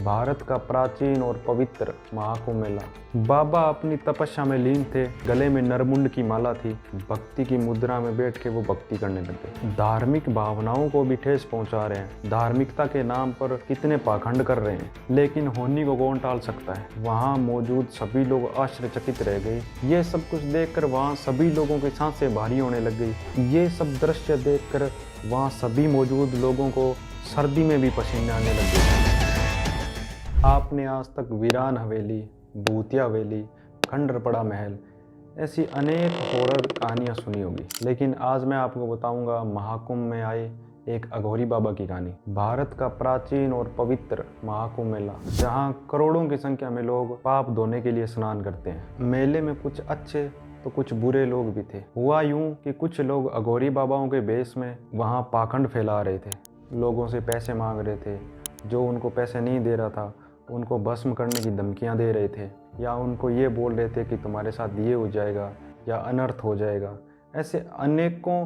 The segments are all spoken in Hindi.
भारत का प्राचीन और पवित्र महाकुंभ मेला। बाबा अपनी तपस्या में लीन थे, गले में नरमुंड की माला थी, भक्ति की मुद्रा में बैठ के वो भक्ति करने लगे। धार्मिक भावनाओं को भी ठेस पहुंचा रहे हैं, धार्मिकता के नाम पर कितने पाखंड कर रहे हैं, लेकिन होनी को कौन टाल सकता है। वहां मौजूद सभी लोग आश्चर्यचकित रह गए। ये सब कुछ देखकर वहां सभी लोगों की सांसें भारी होने लग गई। ये सब दृश्य देखकर वहां सभी मौजूद लोगों को सर्दी में भी पसीने आने लग गए। आपने आज तक वीरान हवेली, भूतिया हवेली, खंडरपड़ा महल ऐसी अनेक हॉरर कहानियाँ सुनी होगी, लेकिन आज मैं आपको बताऊंगा महाकुंभ में आए एक अघोरी बाबा की कहानी। भारत का प्राचीन और पवित्र महाकुंभ मेला, जहां करोड़ों की संख्या में लोग पाप धोने के लिए स्नान करते हैं। मेले में कुछ अच्छे तो कुछ बुरे लोग भी थे। हुआ यूं कि कुछ लोग अघोरी बाबाओं के भेष में वहां पाखंड फैला रहे थे, लोगों से पैसे मांग रहे थे, जो उनको पैसे नहीं दे रहा था उनको भस्म करने की धमकियां दे रहे थे, या उनको ये बोल रहे थे कि तुम्हारे साथ ये हो जाएगा या अनर्थ हो जाएगा। ऐसे अनेकों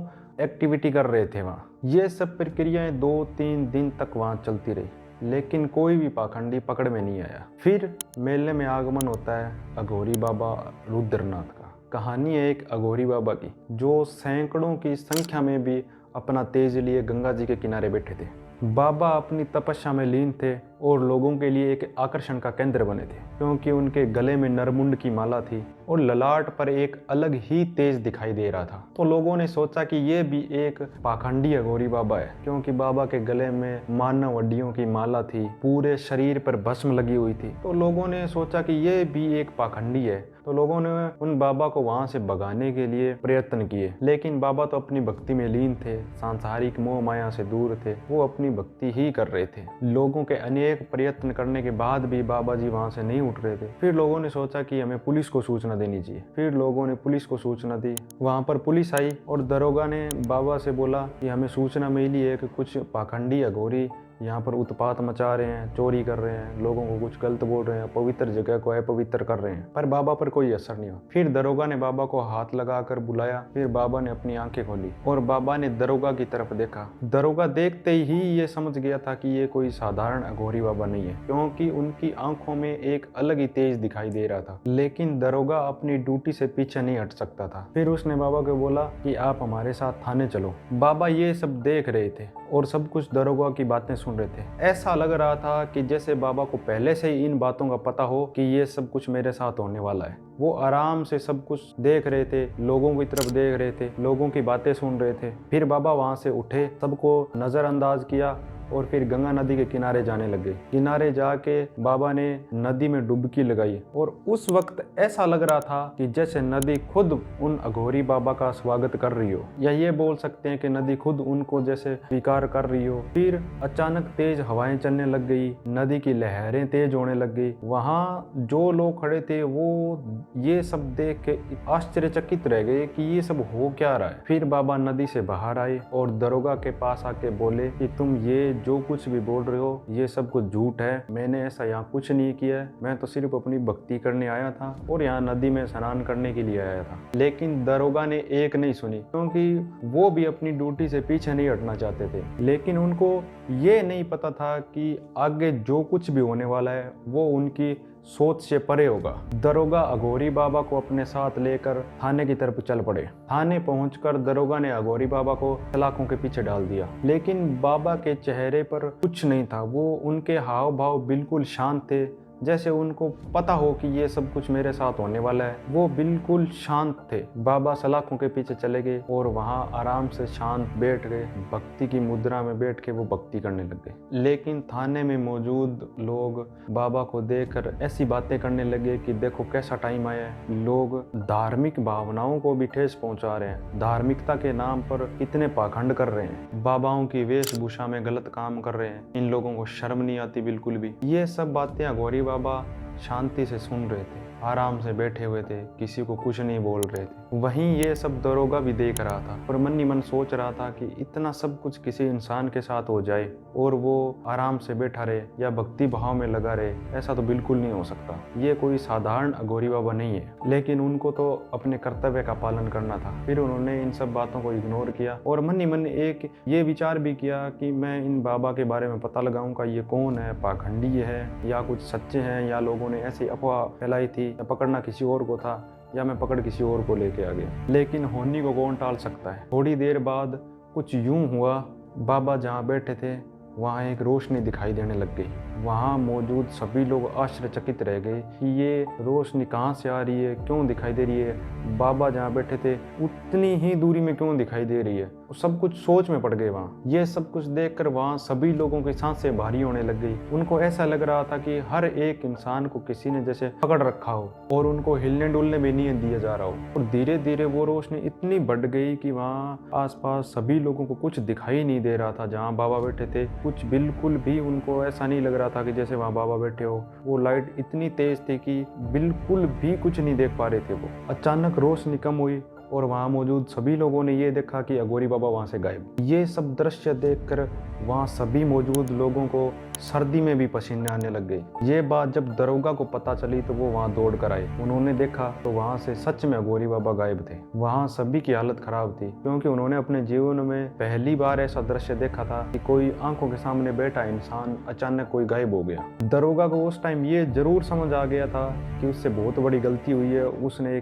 एक्टिविटी कर रहे थे वहाँ। ये सब प्रक्रियाएं 2-3 दिन तक वहाँ चलती रही, लेकिन कोई भी पाखंडी पकड़ में नहीं आया। फिर मेले में आगमन होता है अघोरी बाबा रुद्रनाथ का। कहानी है एक अघोरी बाबा की, जो सैकड़ों की संख्या में भी अपना तेज लिए गंगा जी के किनारे बैठे थे। बाबा अपनी तपस्या में लीन थे और लोगों के लिए एक आकर्षण का केंद्र बने थे, क्योंकि उनके गले में नरमुंड की माला थी और ललाट पर एक अलग ही तेज दिखाई दे रहा था। तो लोगों ने सोचा कि ये भी एक पाखंडी अघोरी बाबा है, क्योंकि बाबा के गले में मानव हड्डियों की माला थी, पूरे शरीर पर भस्म लगी हुई थी। तो लोगों ने सोचा कि ये भी एक पाखंडी है। तो लोगों ने उन बाबा को वहां से भगाने के लिए प्रयत्न किए, लेकिन बाबा तो अपनी भक्ति में लीन थे, सांसारिक मोह माया से दूर थे, वो अपनी भक्ति ही कर रहे थे। लोगों के अनेक प्रयत्न करने के बाद भी बाबा जी वहां से नहीं उठ रहे थे। फिर लोगों ने सोचा कि हमें पुलिस को सूचना देनी चाहिए। फिर लोगों ने पुलिस को सूचना दी। वहां पर पुलिस आई और दरोगा ने बाबा से बोला कि हमें सूचना मिली है कि कुछ पाखंडी अघोरी यहाँ पर उत्पात मचा रहे हैं, चोरी कर रहे हैं, लोगों को कुछ गलत बोल रहे हैं, पवित्र जगह को अपवित्र कर रहे हैं। पर बाबा पर कोई असर नहीं हुआ। फिर दरोगा ने बाबा को हाथ लगाकर बुलाया। फिर बाबा ने अपनी आंखें खोली और बाबा ने दरोगा की तरफ देखा। दरोगा देखते ही ये समझ गया था कि ये कोई साधारण अघोरी बाबा नहीं है, क्योंकि उनकी आंखों में एक अलग ही तेज दिखाई दे रहा था। लेकिन दरोगा अपनी ड्यूटी से पीछे नहीं हट सकता था। फिर उसने बाबा को बोला कि आप हमारे साथ थाने चलो। बाबा ये सब देख रहे थे और सब कुछ दरोगा की बातें सुन रहे थे। ऐसा लग रहा था कि जैसे बाबा को पहले से ही इन बातों का पता हो कि ये सब कुछ मेरे साथ होने वाला है। वो आराम से सब कुछ देख रहे थे, लोगों की तरफ देख रहे थे, लोगों की बातें सुन रहे थे। फिर बाबा वहां से उठे, सबको नजरअंदाज किया और फिर गंगा नदी के किनारे जाने लगे। किनारे जाके बाबा ने नदी में डुबकी लगाई और उस वक्त ऐसा लग रहा था कि जैसे नदी खुद उन अघोरी बाबा का स्वागत कर रही हो, या ये बोल सकते हैं कि नदी खुद उनको जैसे स्वीकार कर रही हो। फिर अचानक तेज हवाएं चलने लग गई, नदी की लहरें तेज होने लग गई। वहां जो लोग खड़े थे वो ये सब देख के आश्चर्यचकित रह गए कि ये सब हो क्या रहा है। फिर बाबा नदी से बाहर आए और दरोगा के पास आके बोले कि तुम ये जो कुछ भी बोल रहे हो ये सब कुछ झूठ है, मैंने ऐसा यहाँ कुछ नहीं किया है, मैं तो सिर्फ अपनी भक्ति करने आया था और यहाँ नदी में स्नान करने के लिए आया था। लेकिन दरोगा ने एक नहीं सुनी, क्योंकि वो भी अपनी ड्यूटी से पीछे नहीं हटना चाहते थे। लेकिन उनको ये नहीं पता था कि आगे जो कुछ भी होने वाला है वो उनकी सोच से परे होगा। दरोगा अघोरी बाबा को अपने साथ लेकर थाने की तरफ चल पड़े। थाने पहुंचकर दरोगा ने अघोरी बाबा को सलाखों के पीछे डाल दिया, लेकिन बाबा के चेहरे पर कुछ नहीं था। वो उनके हाव भाव बिल्कुल शांत थे, जैसे उनको पता हो कि ये सब कुछ मेरे साथ होने वाला है। वो बिल्कुल शांत थे। बाबा सलाखों के पीछे चले गए और वहां आराम से शांत बैठ गए, भक्ति की मुद्रा में बैठ के वो भक्ति करने लग गए। लेकिन थाने में मौजूद लोग बाबा को देखकर ऐसी बातें करने लगे कि देखो कैसा टाइम आया है। लोग धार्मिक भावनाओं को भी ठेस पहुंचा रहे हैं, धार्मिकता के नाम पर कितने पाखंड कर रहे हैं, बाबाओं की वेशभूषा में गलत काम कर रहे हैं, इन लोगों को शर्म नहीं आती बिल्कुल भी। ये सब बातें अघोरी बाबा शांति से सुन रहे थे। आराम से बैठे हुए थे, किसी को कुछ नहीं बोल रहे थे। वहीं ये सब दरोगा भी देख रहा था और मन ही मन सोच रहा था कि इतना सब कुछ किसी इंसान के साथ हो जाए और वो आराम से बैठा रहे या भक्ति भाव में लगा रहे, ऐसा तो बिल्कुल नहीं हो सकता। ये कोई साधारण अघोरी बाबा नहीं है, लेकिन उनको तो अपने कर्तव्य का पालन करना था। फिर उन्होंने इन सब बातों को इग्नोर किया और मन ही मन एक ये विचार भी किया कि मैं इन बाबा के बारे में पता लगाऊंगा, ये कौन है, पाखंडी है या कुछ सच्चे हैं, या लोगों ने ऐसी अफवाह फैलाई थी, या पकड़ना किसी और को था, या मैं पकड़ किसी और को लेके आ गया। लेकिन होनी को कौन टाल सकता है। थोड़ी देर बाद कुछ यूं हुआ, बाबा जहाँ बैठे थे वहाँ एक रोशनी दिखाई देने लग गई। वहाँ मौजूद सभी लोग आश्चर्यचकित रह गए कि ये रोशनी कहाँ से आ रही है, क्यों दिखाई दे रही है, बाबा जहाँ बैठे थे उतनी ही दूरी में क्यों दिखाई दे रही है। सब कुछ सोच में पड़ गए। वहाँ ये सब कुछ देखकर वहाँ सभी लोगों की सांसें भारी होने लग गई। उनको ऐसा लग रहा था कि हर एक इंसान को किसी ने जैसे पकड़ रखा हो और उनको हिलने डुलने भी नहीं दिया जा रहा हो। और धीरे धीरे वो रोशनी इतनी बढ़ गई कि वहाँ आसपास सभी लोगों को कुछ दिखाई नहीं दे रहा था। जहाँ बाबा बैठे थे कुछ बिल्कुल भी उनको ऐसा नहीं लग रहा था कि जैसे वहाँ बाबा बैठे हो। वो लाइट इतनी तेज थी कि बिल्कुल भी कुछ नहीं देख पा रहे थे वो। अचानक रोशनी कम हुई और वहाँ मौजूद सभी लोगों ने ये देखा कि अघोरी बाबा वहाँ से गायब। ये सब दृश्य देखकर वहाँ सभी मौजूद लोगों को सर्दी में भी पसीने आने लग गए। ये बात जब दरोगा को पता चली तो वो वहाँ दौड़ कर आए। उन्होंने देखा तो वहाँ से सच में अघोरी बाबा गायब थे। वहाँ सभी की हालत खराब थी, क्योंकि उन्होंने अपने जीवन में पहली बार ऐसा दृश्य देखा था कि कोई आंखों के सामने बैठा इंसान अचानक कोई गायब हो गया। दरोगा को उस टाइम ये जरूर समझ आ गया था कि उससे बहुत बड़ी गलती हुई है। उसने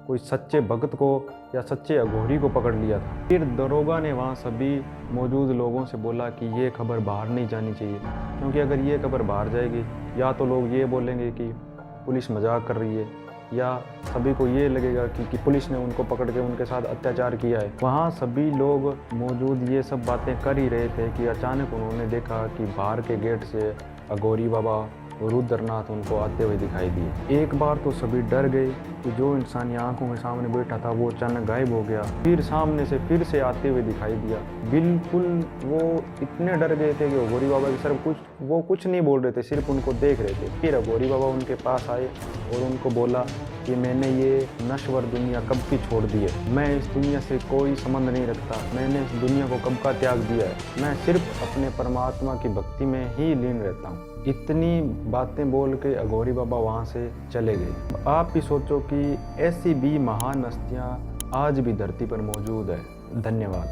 कोई सच्चे भक्त को या सच्चे अघोरी को पकड़ लिया था। फिर दरोगा ने वहाँ सभी मौजूद लोगों से बोला कि ये खबर बाहर नहीं जानी चाहिए, क्योंकि अगर ये खबर बाहर जाएगी या तो लोग ये बोलेंगे कि पुलिस मजाक कर रही है, या सभी को ये लगेगा कि पुलिस ने उनको पकड़ के उनके साथ अत्याचार किया है। वहाँ सभी लोग मौजूद ये सब बातें कर ही रहे थे कि अचानक उन्होंने देखा कि बाहर के गेट से अघोरी बाबा रुद्रनाथ उनको आते हुए दिखाई दिए। एक बार तो सभी डर गए कि जो इंसान यहाँ आंखों के सामने बैठा था वो अचानक गायब हो गया। फिर सामने से फिर से आते हुए दिखाई दिया। बिल्कुल वो इतने डर गए थे कि अघोरी बाबा की सिर्फ वो कुछ नहीं बोल रहे थे, सिर्फ उनको देख रहे थे। फिर अघोरी बाबा उनके पास आए और उनको बोला कि मैंने ये नश्वर दुनिया कब की छोड़ दी है, मैं इस दुनिया से कोई संबंध नहीं रखता, मैंने इस दुनिया को कब का त्याग दिया है, मैं सिर्फ अपने परमात्मा की भक्ति में ही लीन रहता हूँ। इतनी बातें बोल के अघोरी बाबा वहाँ से चले गए। आप भी सोचो कि ऐसी भी महान हस्तियाँ आज भी धरती पर मौजूद है। धन्यवाद।